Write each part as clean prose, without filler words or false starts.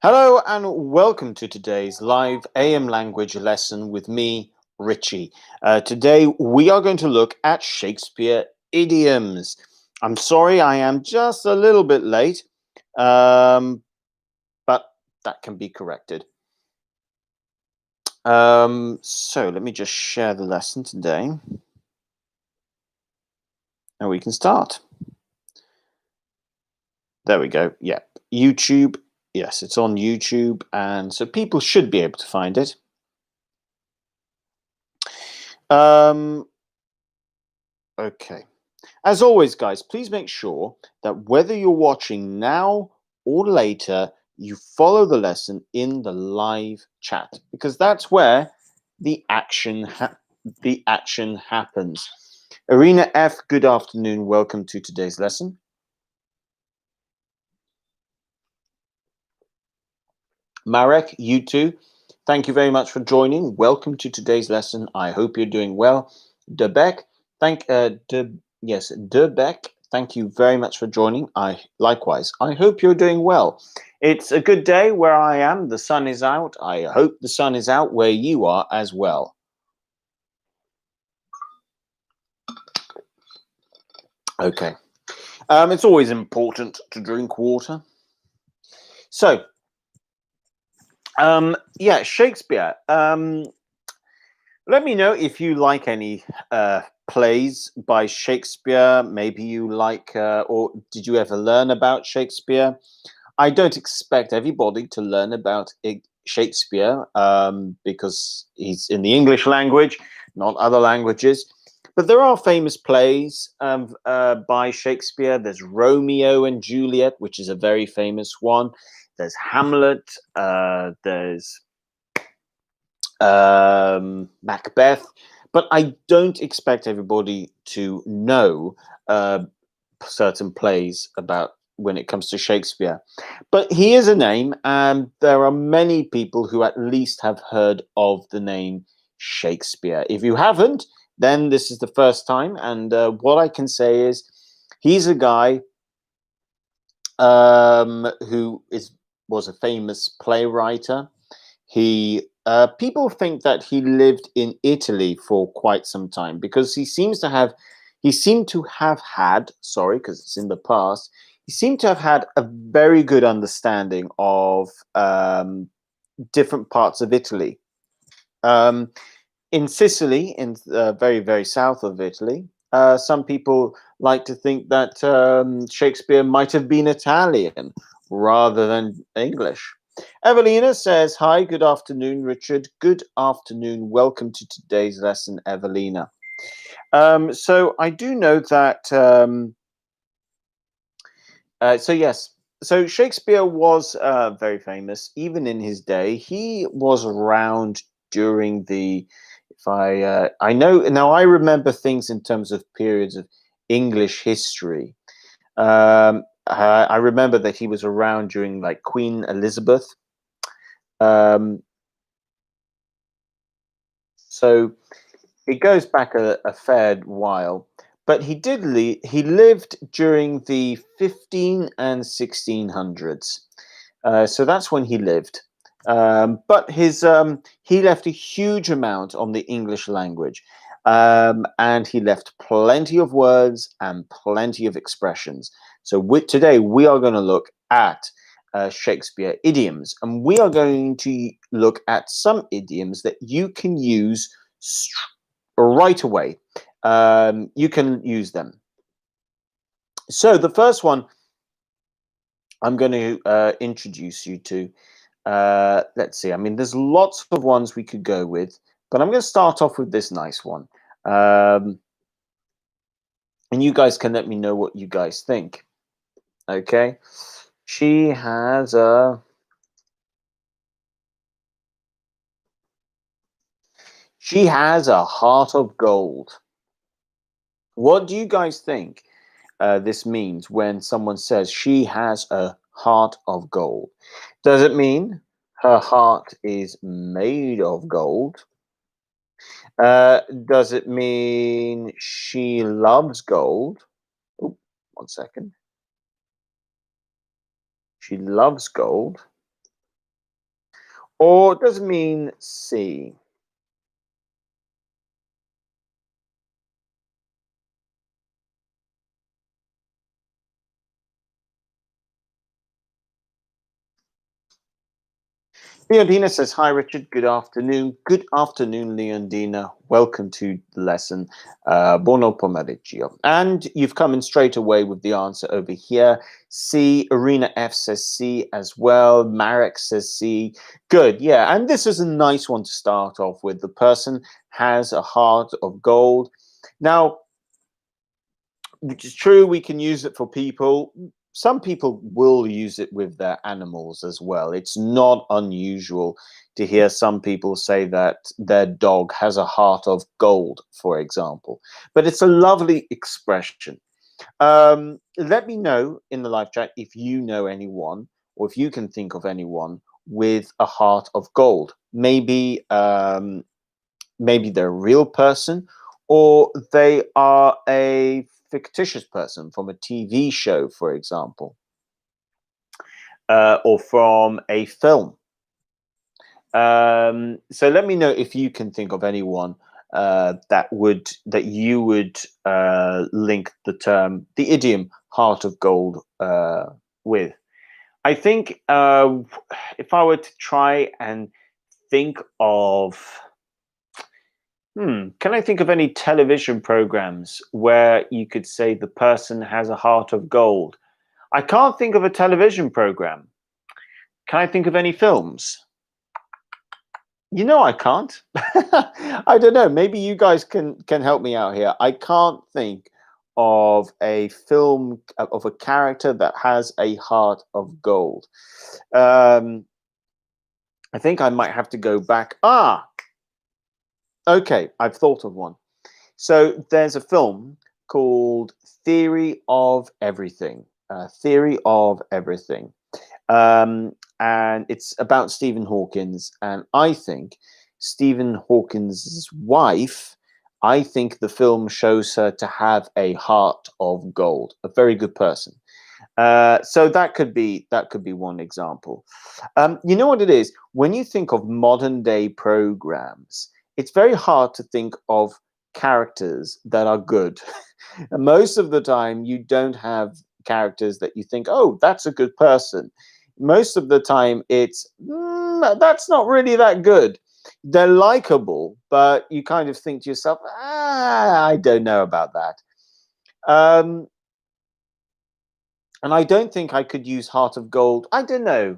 Hello and welcome to today's live AM language lesson with me, Richie. Today we are going to look at Shakespeare idioms. I'm sorry I am just a little bit late, but that can be corrected. So let me just share the lesson today and we can start. There we go. Yeah, YouTube. Yes, it's on YouTube, and so people should be able to find it. Um, okay. As always, guys, please make sure that whether you're watching now or later, you follow the lesson in the live chat because that's where the action happens. Arena F, good afternoon. Welcome to today's lesson. Marek, you too. Thank you very much for joining. Welcome to today's lesson. I hope you're doing well. Debeck, Debeck, thank you very much for joining. I hope you're doing well. It's a good day where I am. The sun is out. I hope the sun is out where you are as well. Okay. It's always important to drink water. So, yeah, Shakespeare. Let me know if you like any plays by Shakespeare. Maybe you like, or did you ever learn about Shakespeare? I don't expect everybody to learn about Shakespeare because he's in the English language, not other languages. But there are famous plays by Shakespeare. There's Romeo and Juliet, which is a very famous one. There's Hamlet. There's Macbeth, but I don't expect everybody to know certain plays about when it comes to Shakespeare. But he is a name, and there are many people who at least have heard of the name Shakespeare. If you haven't, then this is the first time, and what I can say is he's a guy who was a famous playwright. He people think that he lived in Italy for quite some time because he seemed to have had, sorry, because it's in the past, he seemed to have had a very good understanding of different parts of Italy. Um, in Sicily, in very, very south of Italy, some people like to think that Shakespeare might have been Italian rather than English. Evelina says, hi, good afternoon, Richard. Good afternoon. Welcome to today's lesson, Evelina. So I do know that, yes, so Shakespeare was very famous, even in his day. He was around during the, if I know, now I remember things in terms of periods of English history. I remember that he was around during like Queen Elizabeth. Um, so it goes back a fair while, but he lived during the 15 and 1600s. So that's when he lived. But he left a huge amount on the English language, and he left plenty of words and plenty of expressions. So today we are going to look at Shakespeare idioms, and we are going to look at some idioms that you can use right away. You can use them. So the first one I'm going to introduce you to. Let's see. I mean, there's lots of ones we could go with, but I'm going to start off with this nice one. And you guys can let me know what you guys think. Okay. She has a heart of gold. What do you guys think this means when someone says she has a heart of gold? Does it mean her heart is made of gold? Does it mean she loves gold? Oh, 1 second. She loves gold. Or does it mean C? Leondina says, "Hi, Richard. Good afternoon. Good afternoon, Leondina. Welcome to the lesson. Buono pomeriggio." And you've come in straight away with the answer over here. C. Arena F says C as well. Marek says C. Good. Yeah. And this is a nice one to start off with. The person has a heart of gold. Now, which is true, we can use it for people. Some people will use it with their animals as well. It's not unusual to hear some people say that their dog has a heart of gold, for example. But it's a lovely expression. Let me know in the live chat if you know anyone or if you can think of anyone with a heart of gold. Maybe they're a real person or they are a fictitious person from a TV show, for example, or from a film. So let me know if you can think of anyone that you would link the idiom "heart of gold" with. I think if I were to try and think of can I think of any television programs where you could say the person has a heart of gold? I can't think of a television program. Can I think of any films? I can't. I don't know. Maybe you guys can help me out here. I can't think of a film of a character that has a heart of gold. Um, I think I might have to go back. Okay, I've thought of one. So there's a film called Theory of Everything. Theory of Everything. And it's about Stephen Hawkins. And I think Stephen Hawkins' wife, I think the film shows her to have a heart of gold, a very good person. So that could be one example. You know what it is? When you think of modern day programs, it's very hard to think of characters that are good. And most of the time, you don't have characters that you think, oh, that's a good person. Most of the time, it's that's not really that good. They're likable, but you kind of think to yourself, I don't know about that. Um, and I don't think I could use Heart of Gold. I don't know.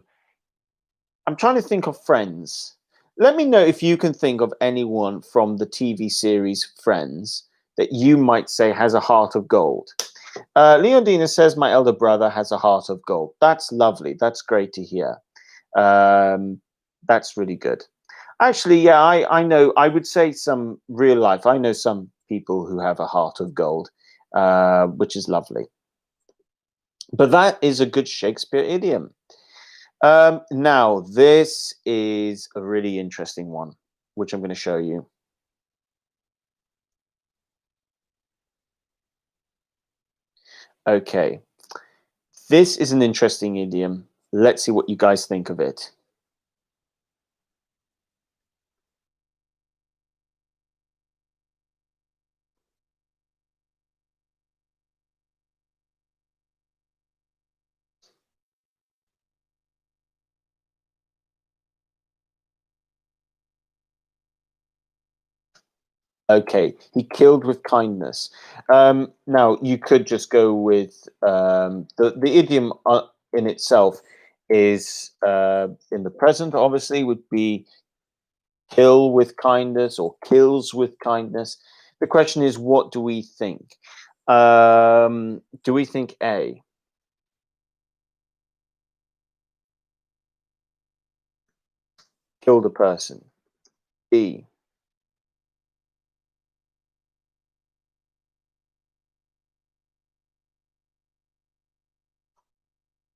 I'm trying to think of Friends. Let me know if you can think of anyone from the TV series Friends that you might say has a heart of gold. Leondina says, "My elder brother has a heart of gold." That's lovely. That's great to hear. Um, that's really good. Actually, yeah, I know. I would say some real life. I know some people who have a heart of gold, which is lovely. But that is a good Shakespeare idiom. Now, this is a really interesting one, which I'm going to show you. Okay, this is an interesting idiom. Let's see what you guys think of it. Okay, he killed with kindness. Now, you could just go with the idiom in itself is in the present, obviously, would be kill with kindness or kills with kindness. The question is, what do we think? Do we think A, killed a person? B,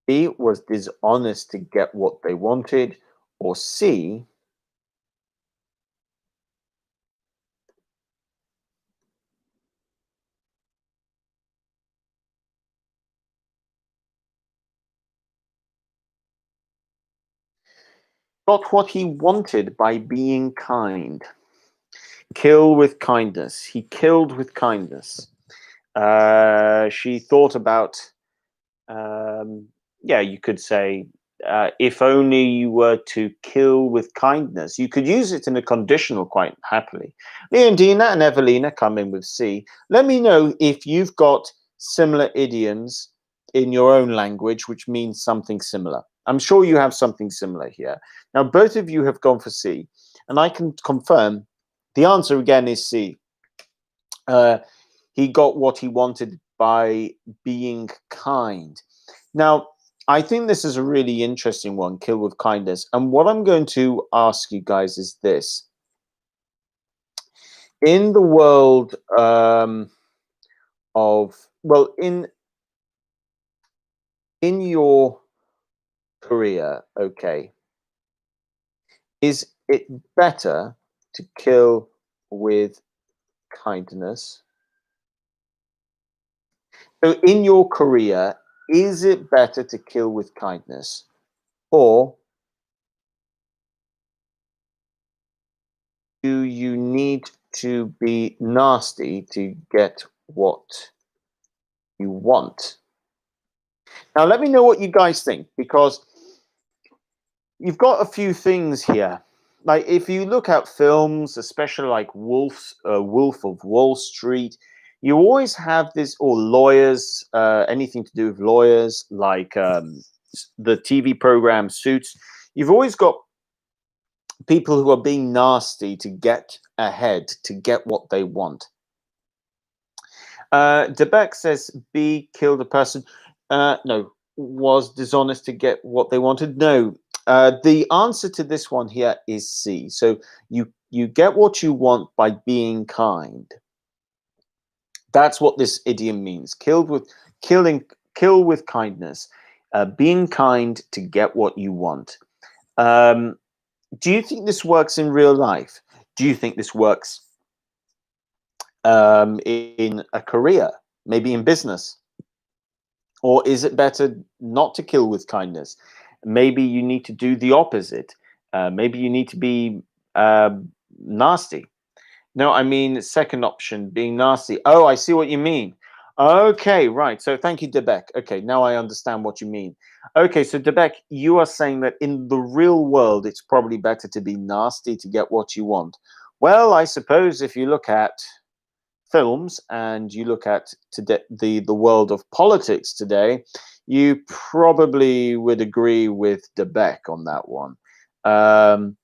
B was dishonest to get what they wanted? Or C, got what he wanted by being kind. Kill with kindness. He killed with kindness. She thought about, um, yeah, you could say, if only you were to kill with kindness. You could use it in a conditional quite happily. Leondina and Evelina come in with C. Let me know if you've got similar idioms in your own language, which means something similar. I'm sure you have something similar here. Now, both of you have gone for C, and I can confirm the answer again is C. Uh, he got what he wanted by being kind. Now, I think this is a really interesting one, kill with kindness. And what I'm going to ask you guys is this. In the world of, well, in your career, okay, is it better to kill with kindness? So in your career, is it better to kill with kindness, or do you need to be nasty to get what you want? Now, let me know what you guys think, because you've got a few things here. Like, if you look at films, especially like Wolf of Wall Street, you always have this, or lawyers, anything to do with lawyers, like the TV program Suits. You've always got people who are being nasty to get ahead, to get what they want. Debeck says B killed a person. No, was dishonest to get what they wanted. No, the answer to this one here is C. So you get what you want by being kind. That's what this idiom means. Kill with kindness. Being kind to get what you want. Um, do you think this works in real life? Do you think this works in a career, maybe in business? Or is it better not to kill with kindness? Maybe you need to do the opposite. Maybe you need to be nasty. No, I mean, second option, being nasty. Oh, I see what you mean. Okay, right. So thank you, Debeck. Okay, now I understand what you mean. Okay, so Debeck, you are saying that in the real world, it's probably better to be nasty to get what you want. Well, I suppose if you look at films and you look at today, the world of politics today, you probably would agree with Debeck on that one. Um,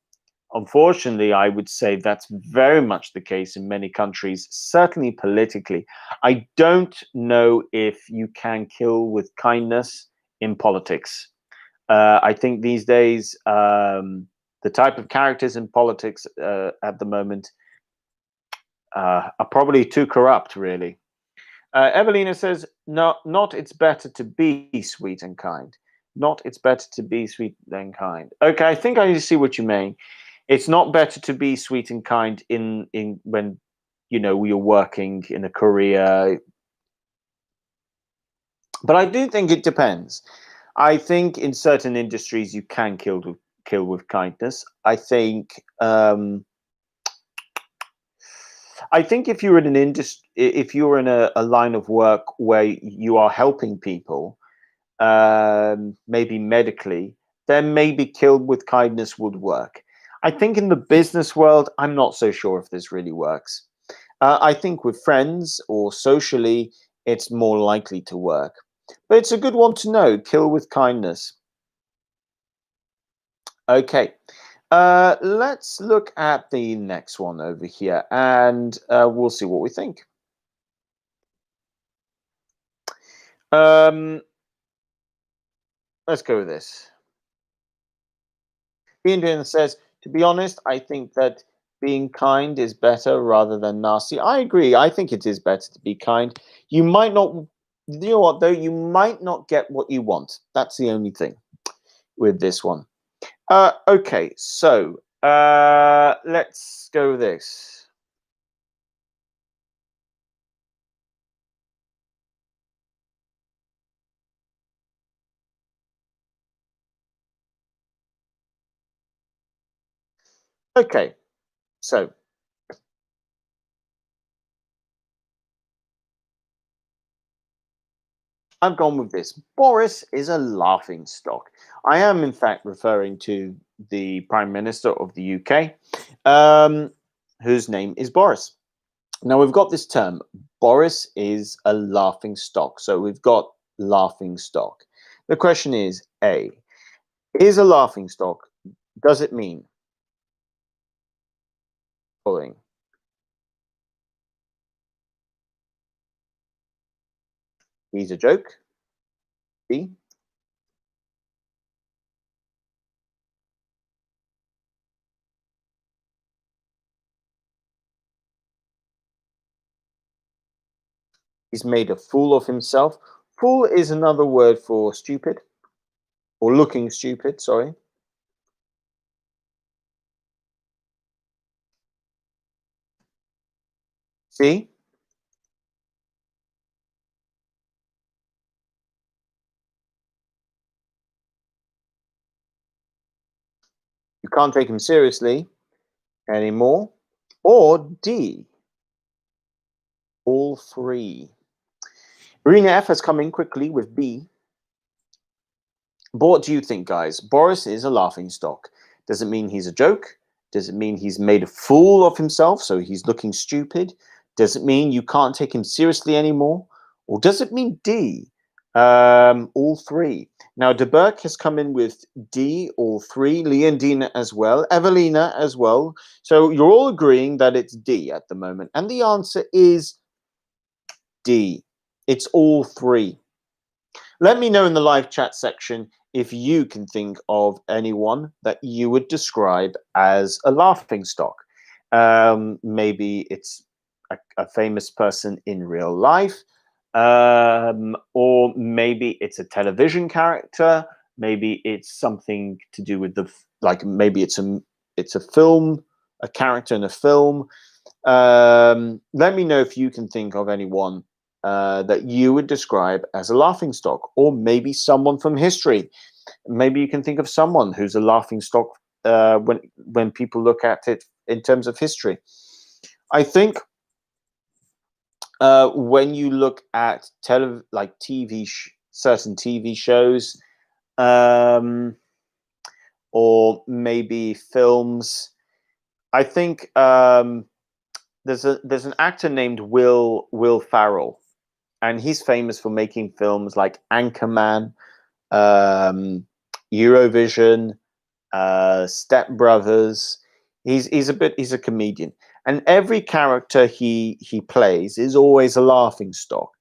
Unfortunately, I would say that's very much the case in many countries, certainly politically. I don't know if you can kill with kindness in politics. I think these days, the type of characters in politics at the moment are probably too corrupt, really. Evelina says, no, not it's better to be sweet and kind. Not it's better to be sweet than kind. Okay, I think I see what you mean. It's not better to be sweet and kind in when you're working in a career, but I do think it depends. I think in certain industries you can kill with kindness. I think if you're in an industry, if you're in a line of work where you are helping people, maybe medically, then maybe killed with kindness would work. I think in the business world, I'm not so sure if this really works. I think with friends or socially, it's more likely to work. But it's a good one to know, kill with kindness. Okay. Let's look at the next one over here, and we'll see what we think. Um, let's go with this. The Indian says, to be honest, I think that being kind is better rather than nasty. I agree. I think it is better to be kind. You might not, you know what, though? You might not get what you want. That's the only thing with this one. Okay, so let's go with this. Okay, so I've gone with this. Boris is a laughing stock. I am, in fact, referring to the Prime Minister of the UK, um, whose name is Boris. Now, we've got this term. Boris is a laughing stock. So we've got laughing stock. The question is a laughing stock, does it mean following? He's a joke. B, he's made a fool of himself. Fool is another word for stupid or looking stupid, sorry. C, you can't take him seriously anymore. Or D, all three. Marina F has come in quickly with B. But what do you think, guys? Boris is a laughing stock. Does it mean he's a joke? Does it mean he's made a fool of himself, so he's looking stupid? Does it mean you can't take him seriously anymore? Or does it mean D? All three. Now, De Burke has come in with D, all three. Leondina as well. Evelina as well. So you're all agreeing that it's D at the moment. And the answer is D. It's all three. Let me know in the live chat section if you can think of anyone that you would describe as a laughing stock. Maybe it's a famous person in real life, or maybe it's a television character. Maybe it's something to do with like maybe it's a film, a character in a film. Let me know if you can think of anyone that you would describe as a laughing stock, or maybe someone from history. Maybe you can think of someone who's a laughing stock when people look at it in terms of history. I think when you look at like certain TV shows, um, or maybe films, I think there's an actor named Will Farrell, and he's famous for making films like Anchorman, um, Eurovision, Step Brothers. He's a comedian, and every character he plays is always a laughing stock.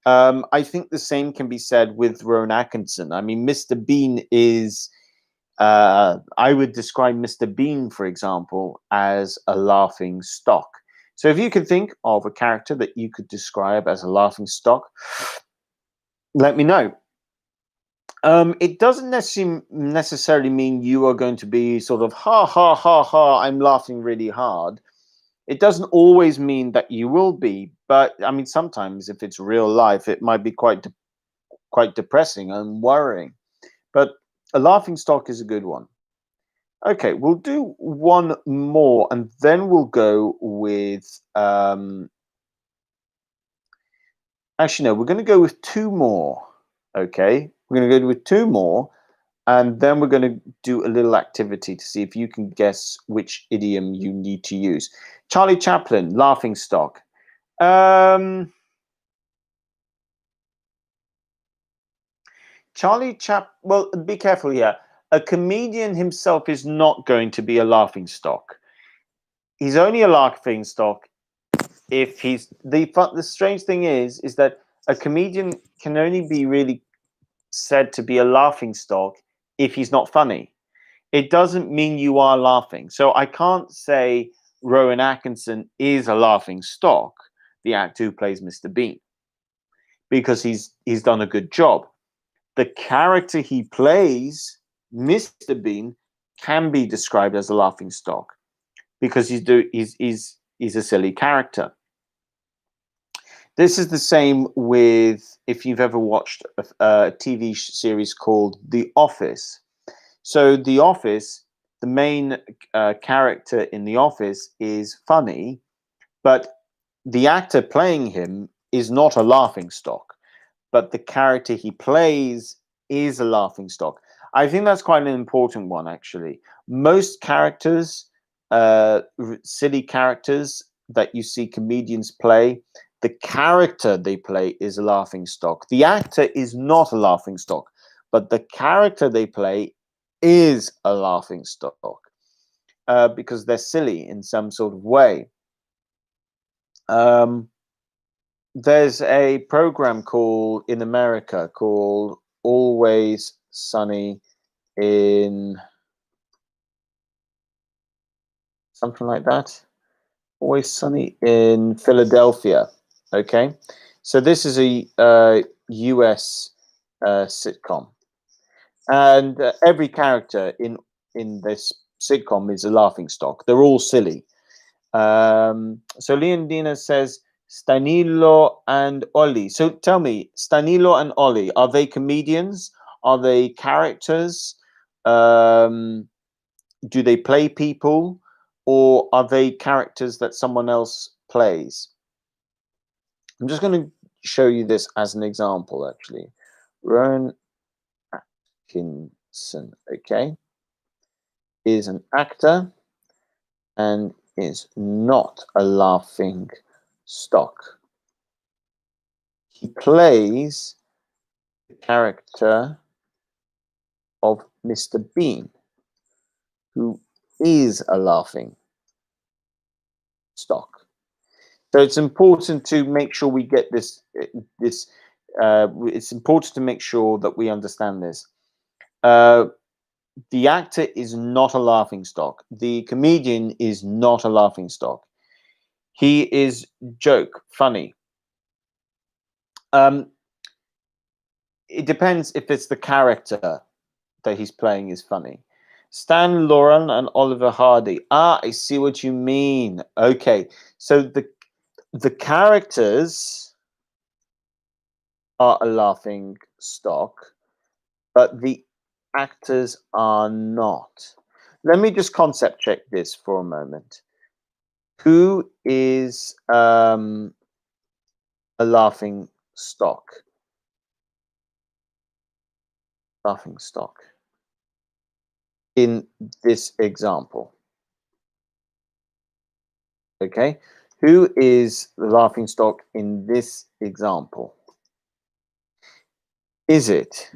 I think the same can be said with Rowan Atkinson. I mean, Mr. Bean is. I would describe Mr. Bean, for example, as a laughing stock. So if you could think of a character that you could describe as a laughing stock, let me know. It doesn't necessarily mean you are going to be sort of ha ha ha ha, I'm laughing really hard. It doesn't always mean that you will be, but I mean sometimes if it's real life, it might be quite depressing and worrying. But a laughing stock is a good one. Okay, we'll do one more, and then we'll go with. Actually, no, we're going to go with two more. Okay, we're going to go with two more, and then we're going to do a little activity to see if you can guess which idiom you need to use. Charlie Chaplin, laughing stock. Well, be careful here. A comedian himself is not going to be a laughing stock. He's only a laughing stock if he's the strange thing is that a comedian can only be really said to be a laughing stock if he's not funny. It doesn't mean you are laughing. So I can't say Rowan Atkinson is a laughing stock, the actor who plays Mr. Bean, because he's done a good job. The character he plays, Mr. Bean, can be described as a laughing stock because he's a silly character. This is the same with if you've ever watched a TV series called The Office. So The Office the main character in The Office is funny, but the actor playing him is not a laughing stock, but the character he plays is a laughing stock. I think that's quite an important one, actually. Most characters, silly characters that you see comedians play, the character they play is a laughing stock. The actor is not a laughing stock, but the character they play is a laughing stock because they're silly in some sort of way. Um, there's a program called in America called Always Sunny in something like that. Always Sunny in Philadelphia. Okay, so this is a US sitcom, and every character in this sitcom is a laughing stock. They're all silly. So Leondina says Stanilo and Ollie. So tell me, Stanilo and Ollie, are they comedians? Are they characters? Um, do they play people? Or are they characters that someone else plays? I'm just going to show you this as an example, actually. Rowan Atkinson, okay, is an actor and is not a laughing stock. He plays the character of Mr. Bean, who is a laughing stock. So it's important to make sure we get this. It's important to make sure that we understand this. The actor is not a laughing stock. The comedian is not a laughing stock. He is joke, funny. It depends if it's the character that he's playing is funny. Stan Laurel and Oliver Hardy. Ah, I see what you mean. Okay, so the characters are a laughing stock, but the actors are not. Let me just concept check this for a moment. Who is a laughing stock? Laughing stock in this example. Okay, who is the laughing stock in this example? Is it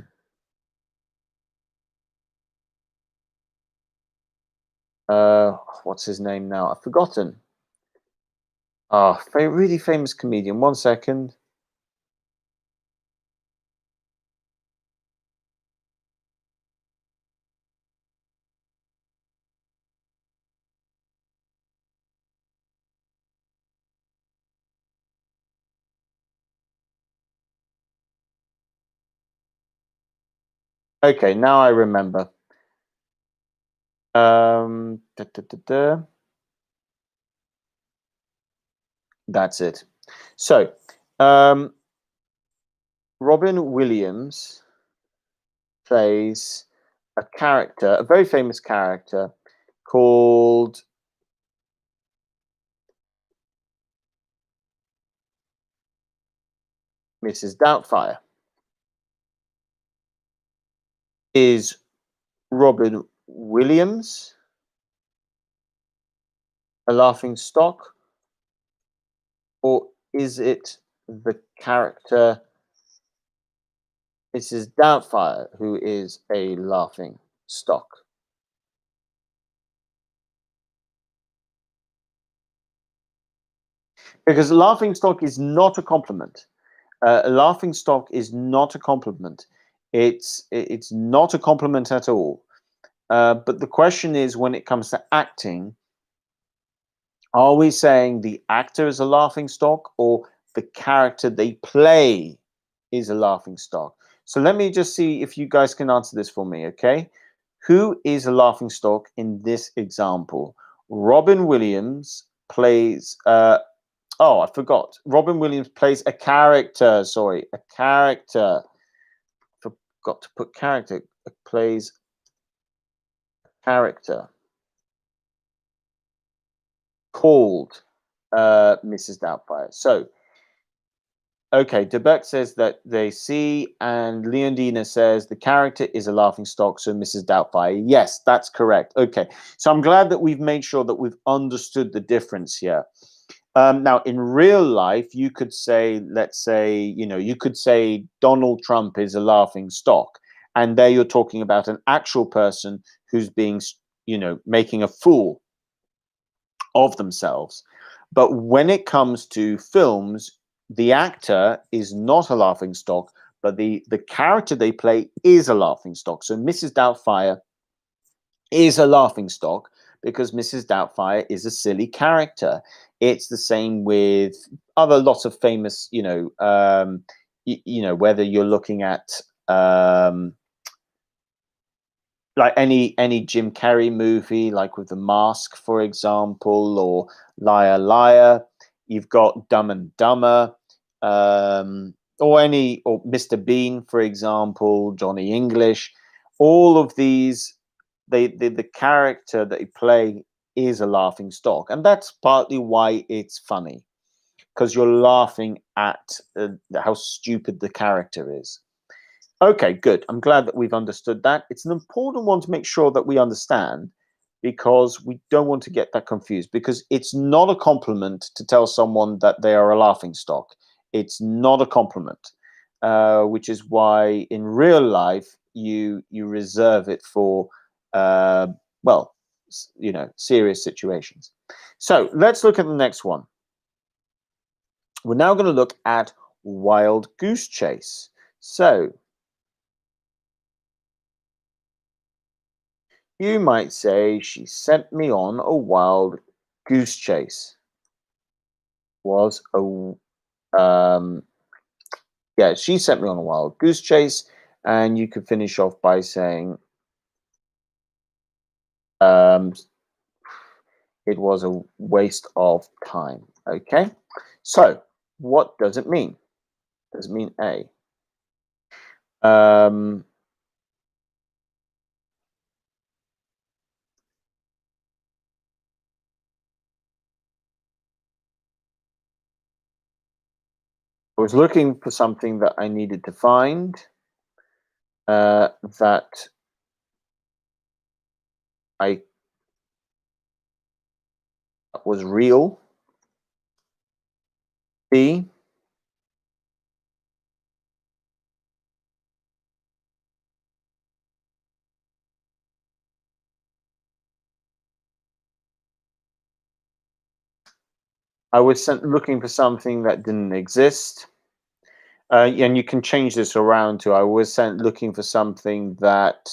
what's his name now? I've forgotten. Ah, really famous comedian. 1 second. Okay, now I remember. Da, da, da, da. That's it. So, Robin Williams plays a character, a very famous character called Mrs. Doubtfire. Is Robin Williams a laughing stock, or is it the character Mrs. Doubtfire who is a laughing stock? Because laughing stock is not a compliment. A laughing stock is not a compliment. It's not a compliment at all. But the question is, when it comes to acting, are we saying the actor is a laughing stock or the character they play is a laughing stock? So let me just see if you guys can answer this for me, okay? Who is a laughing stock in this example? Robin Williams plays oh, I forgot. Robin Williams plays a character. Sorry, a character. Forgot to put character. Plays character called Mrs. Doubtfire? So, okay, Debek says that they see, and Leondina says the character is a laughing stock, so Mrs. Doubtfire. Yes, that's correct. Okay, so I'm glad that we've made sure that we've understood the difference here. Now, in real life, you could say, let's say, you could say Donald Trump is a laughing stock, and there you're talking about an actual person who's being, making a fool of themselves. But when it comes to films, the actor is not a laughing stock, but the character they play is a laughing stock. So Mrs. Doubtfire is a laughing stock because Mrs. Doubtfire is a silly character. It's the same with other lots of famous, whether you're looking at like any Jim Carrey movie, like with The Mask, for example, or Liar Liar. You've got Dumb and Dumber, or Mr. Bean, for example, Johnny English. All of these, the character that they play is a laughing stock, and that's partly why it's funny, because you're laughing at how stupid the character is. Okay, good. I'm glad that we've understood that. It's an important one to make sure that we understand, because we don't want to get that confused, because it's not a compliment to tell someone that they are a laughing stock. It's not a compliment, which is why in real life you reserve it for well, serious situations. So let's look at the next one. We're now going to look at Wild Goose Chase. So you might say she sent me on a wild goose chase. Was a Yeah, she sent me on a wild goose chase, and you could finish off by saying um, it was a waste of time. Okay, so what does it mean? Does it mean A? I was looking for something that I needed to find that I was real. B, I was looking for something that didn't exist. And you can change this around to I was sent looking for something that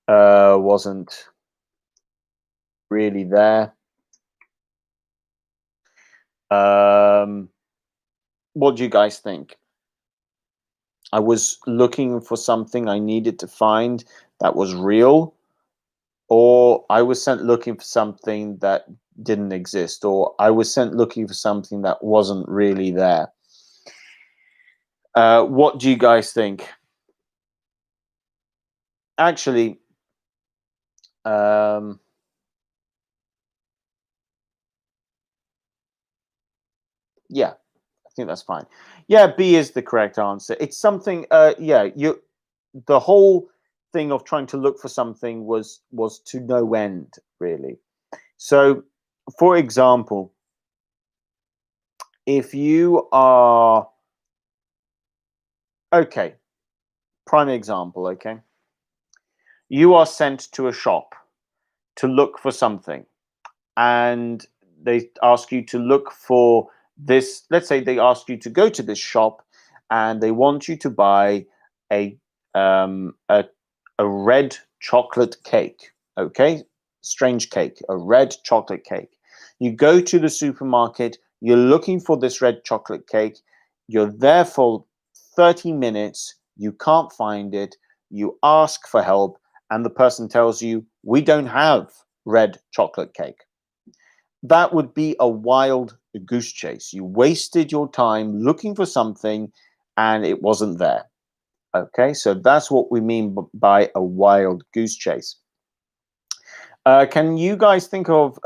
wasn't really there. What do you guys think? I was looking for something I needed to find that was real, or I was sent looking for something that didn't exist, or I was sent looking for something that wasn't really there. What do you guys think? Actually, um, yeah, I think that's fine. Yeah, B is the correct answer. It's something. Yeah, the whole thing of trying to look for something was to no end, really. So, for example, if you are okay, prime example, okay, you are sent to a shop to look for something, and they ask you to look for this. Let's say they ask you to go to this shop, and they want you to buy a um, a, a red chocolate cake. Okay, strange cake, a red chocolate cake. You go to the supermarket. You're looking for this red chocolate cake. You're there for 30 minutes. You can't find it. You ask for help, and the person tells you, "We don't have red chocolate cake." That would be a wild goose chase. You wasted your time looking for something and it wasn't there. Okay, so that's what we mean by a wild goose chase. Can you guys think of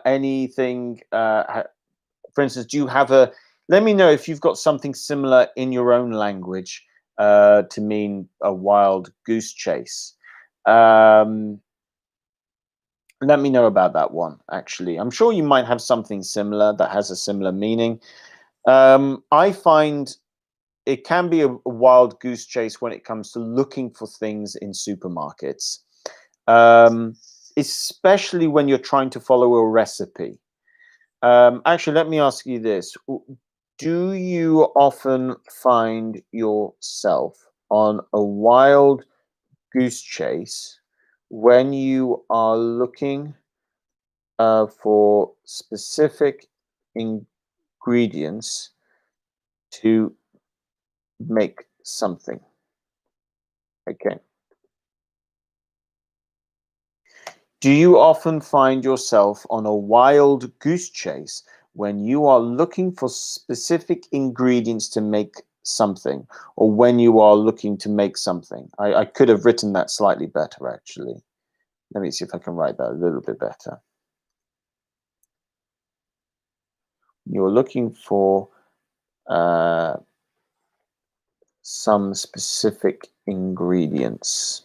anything? For instance, do you have a? Let me know if you've got something similar in your own language to mean a wild goose chase. Um, Let me know about that one. Actually, I'm sure you might have something similar that has a similar meaning. I find it can be a wild goose chase when it comes to looking for things in supermarkets, um, especially when you're trying to follow a recipe. Actually, let me ask you this. Do you often find yourself on a wild goose chase when you are looking for specific ingredients to make something? Okay. Do you often find yourself on a wild goose chase when you are looking for specific ingredients to make something, or when you are looking to make something? I could have written that slightly better, actually. Let me see if I can write that a little bit better. You're looking for uh, some specific ingredients.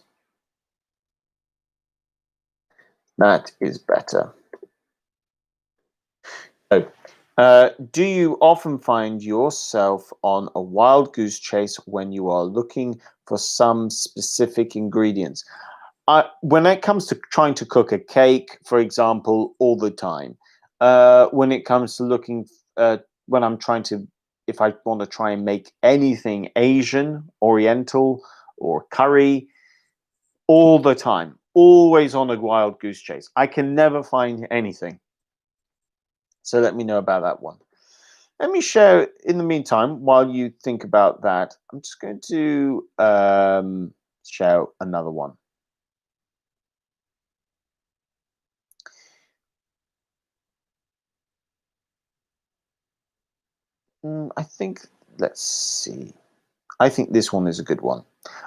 That is better. So, do you often find yourself on a wild goose chase when you are looking for some specific ingredients? When it comes to trying to cook a cake, for example, all the time. When it comes to looking, when I'm trying to, if I want to try and make anything Asian, Oriental, or curry, all the time, always on a wild goose chase. I can never find anything. So let me know about that one. Let me share, in the meantime, while you think about that, I'm just going to share another one. I think, let's see. I think this one is a good one.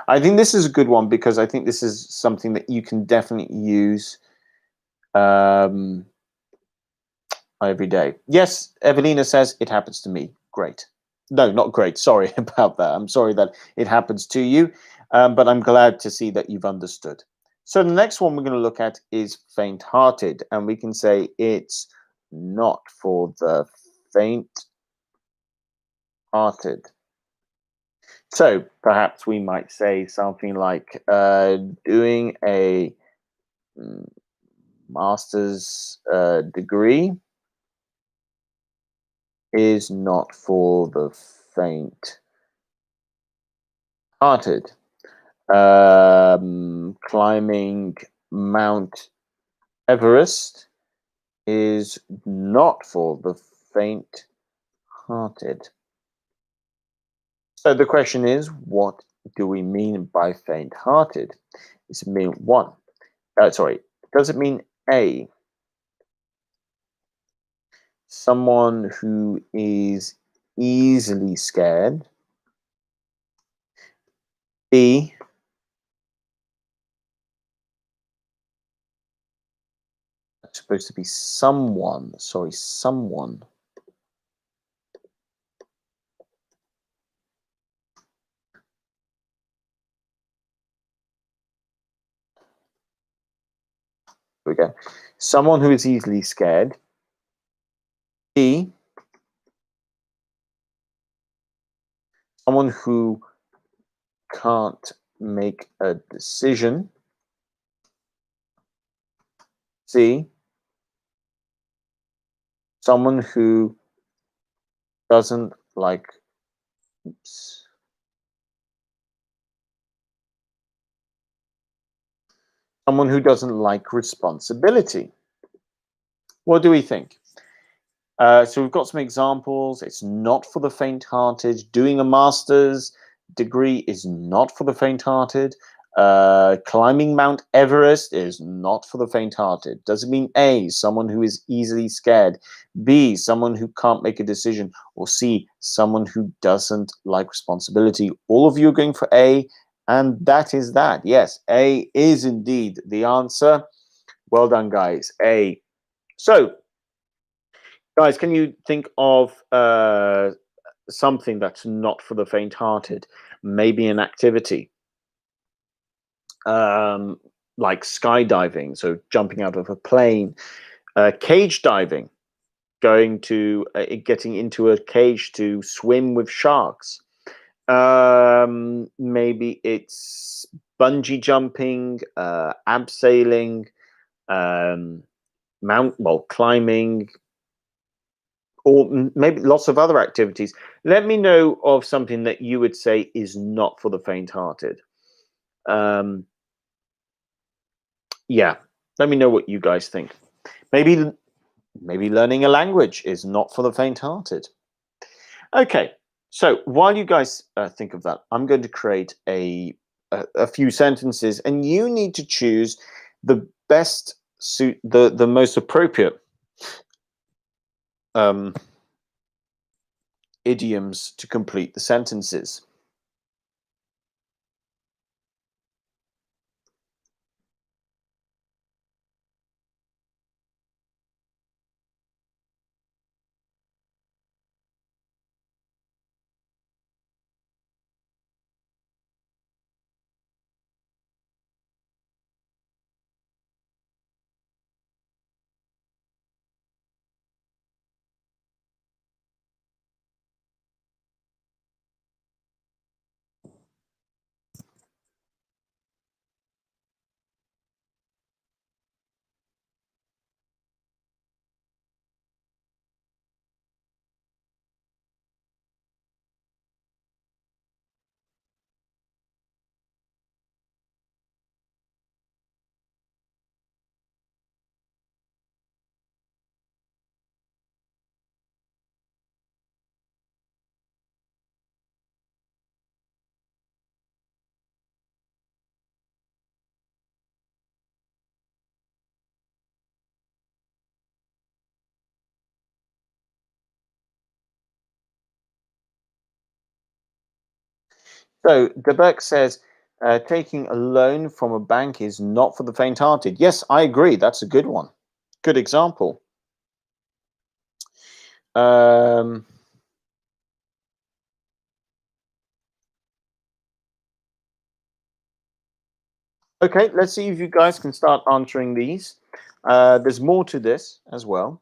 I think this is a good one because I think this is something that you can definitely use um, every day. Yes, Evelina says it happens to me. Great. No, not great. Sorry about that. I'm sorry that it happens to you, but I'm glad to see that you've understood. So the next one we're going to look at is faint-hearted, and we can say it's not for the faint-hearted. So perhaps we might say something like doing a mm, master's degree is not for the faint-hearted. Climbing Mount Everest is not for the faint-hearted. So the question is, what do we mean by faint-hearted? Does it mean one? Sorry, does it mean A, someone who is easily scared? B, it's supposed to be someone. Sorry, someone. Here we go. Someone who is easily scared. B, someone who can't make a decision. C, someone who doesn't like, oops, someone who doesn't like responsibility. What do we think? So we've got some examples. It's not for the faint-hearted. Doing a master's degree is not for the faint-hearted. Climbing Mount Everest is not for the faint-hearted. Does it mean A, someone who is easily scared? B, someone who can't make a decision? Or C, someone who doesn't like responsibility? All of you are going for A, and that is that. Yes, A is indeed the answer. Well done, guys. A. So, guys, can you think of something that's not for the faint-hearted? Maybe an activity, um, like skydiving, so jumping out of a plane, cage diving, getting into a cage to swim with sharks. Maybe it's bungee jumping, abseiling, um, climbing, or maybe lots of other activities. Let me know of something that you would say is not for the faint-hearted. Um, yeah, let me know what you guys think. Maybe learning a language is not for the faint-hearted. Okay, so while you guys think of that, I'm going to create a few sentences, and you need to choose the best suit, the most appropriate um, idioms to complete the sentences. So Debek says, taking a loan from a bank is not for the faint-hearted. Yes, I agree. That's a good one. Good example. Um, okay, let's see if you guys can start answering these. There's more to this as well.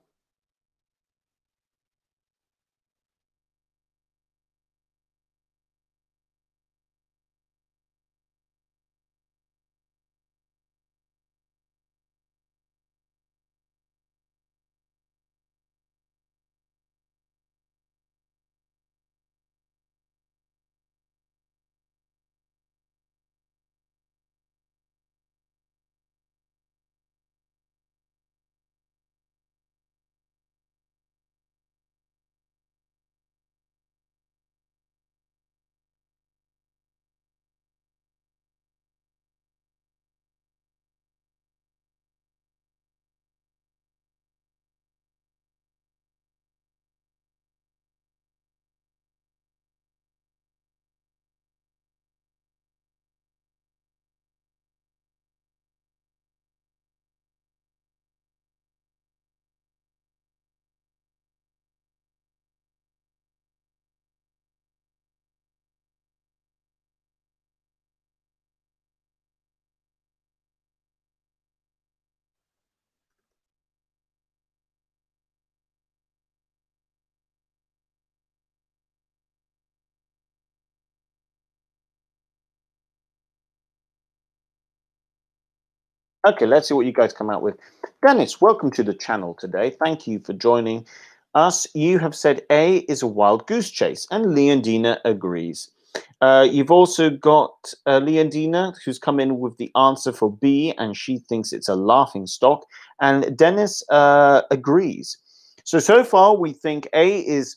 Okay, let's see what you guys come out with. Dennis, welcome to the channel today. Thank you for joining us. You have said A is a wild goose chase, and Leondina agrees. You've also got Leondina, who's come in with the answer for B, and she thinks it's a laughing stock. And Dennis agrees. So far, we think A is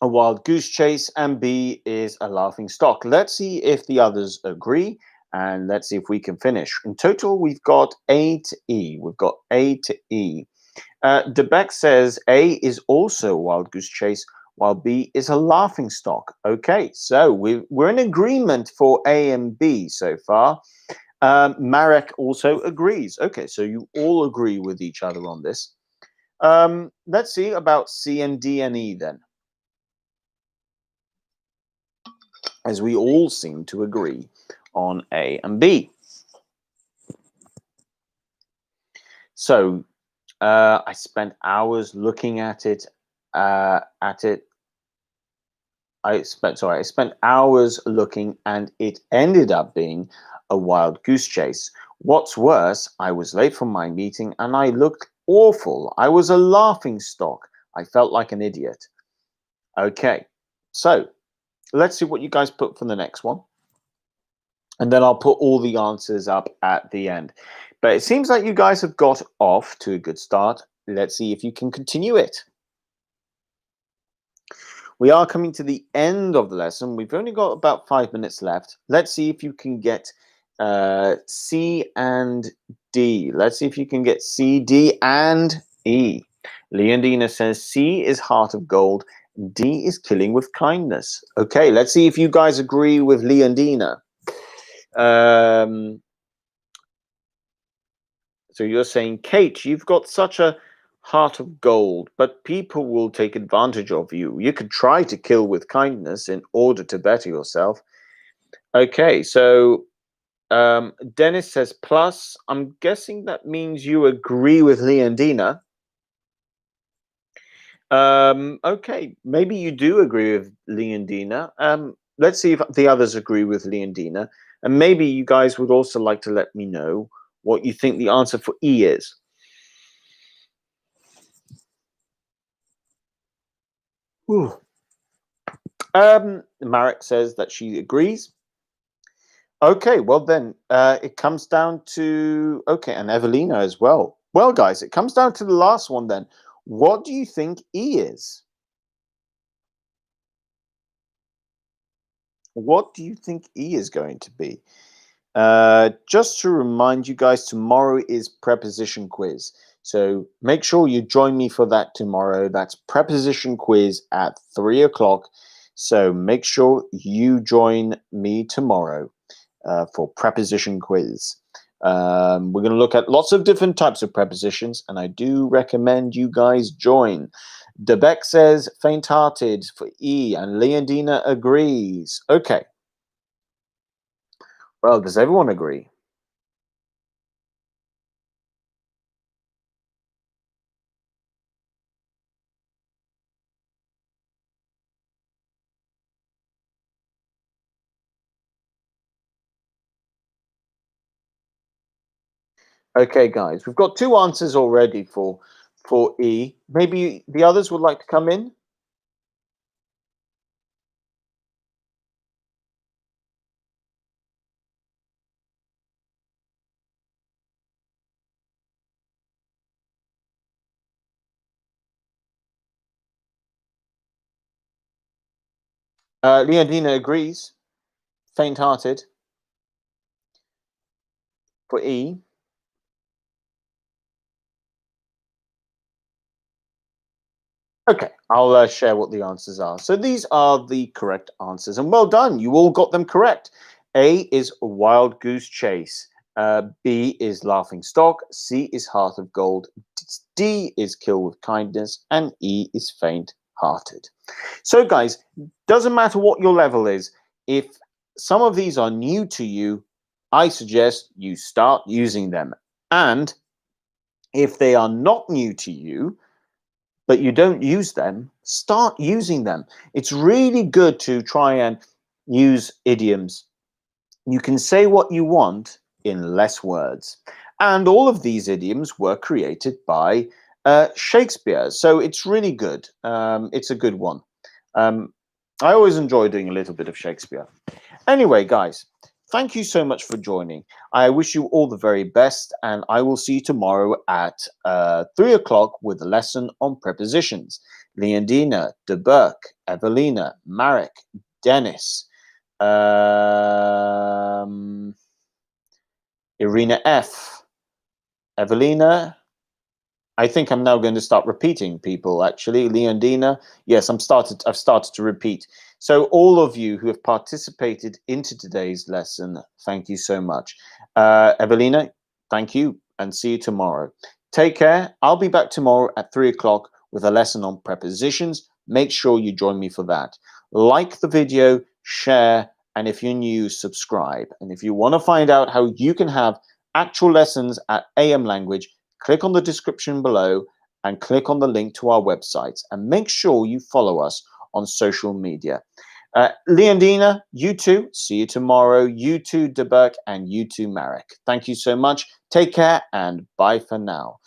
a wild goose chase and B is a laughing stock. Let's see if the others agree, and let's see if we can finish. In total, we've got A to E. We've got A to E. Debeck says A is also a wild goose chase, while B is a laughing stock. Okay, so we're in agreement for A and B so far. Marek also agrees. Okay, so you all agree with each other on this. Let's see about C and D and E then, as we all seem to agree on A and B. So I spent hours looking at it. I spent hours looking, and it ended up being a wild goose chase. What's worse, I was late for my meeting and I looked awful. I was a laughing stock. I felt like an idiot. Okay, so let's see what you guys put for the next one. And then I'll put all the answers up at the end. But it seems like you guys have got off to a good start. Let's see if you can continue it. We are coming to the end of the lesson. We've only got about 5 minutes left. Let's see if you can get C and D. Let's see if you can get C, D, and E. Leondina says C is heart of gold. D is killing with kindness. Okay, let's see if you guys agree with Leondina. So you're saying, Kate, you've got such a heart of gold, but people will take advantage of you. You could try to kill with kindness in order to better yourself. Okay, so Dennis says plus. I'm guessing that means you agree with Leondina. Okay, maybe you do agree with Leondina. Let's see if the others agree with Leondina. And maybe you guys would also like to let me know what you think the answer for E is. Marek says that she agrees. Okay, well then, it comes down to, okay, and Evelina as well. Well, guys, it comes down to the last one then. What do you think E is? What do you think E is going to be? Just to remind you guys, tomorrow is preposition quiz. So make sure you join me for that tomorrow. That's preposition quiz at 3 o'clock. So make sure you join me tomorrow for preposition quiz. We're going to look at lots of different types of prepositions, and I do recommend you guys join. Debeck says faint-hearted for E, and Leondina agrees. Okay. Well, does everyone agree? Okay, guys, we've got two answers already for E. Maybe the others would like to come in. Leondina agrees. Faint-hearted for E. Okay, I'll share what the answers are. So these are the correct answers, and well done. You all got them correct. A is a wild goose chase. B is laughing stock. C is heart of gold. D is kill with kindness, and E is faint-hearted. So, guys, doesn't matter what your level is. If some of these are new to you, I suggest you start using them. And if they are not new to you, but you don't use them, start using them. It's really good to try and use idioms. You can say what you want in less words. And all of these idioms were created by Shakespeare. So it's really good. It's a good one. I always enjoy doing a little bit of Shakespeare. Anyway, guys, thank you so much for joining. I wish you all the very best, and I will see you tomorrow at 3 o'clock with a lesson on prepositions. Leondina, De Burke, Evelina, Marek, Dennis, Irina F, Evelina, I think I'm now going to start repeating people, actually. Leondina, yes, I've started to repeat. So all of you who have participated into today's lesson, thank you so much. Evelina, thank you, and see you tomorrow. Take care. I'll be back tomorrow at 3 o'clock with a lesson on prepositions. Make sure you join me for that. Like the video, share, and if you're new, subscribe. And if you want to find out how you can have actual lessons at AM Language, click on the description below and click on the link to our website. And make sure you follow us on social media. Leondina, you too. See you tomorrow. You too, DeBerk, and you too, Marek. Thank you so much. Take care and bye for now.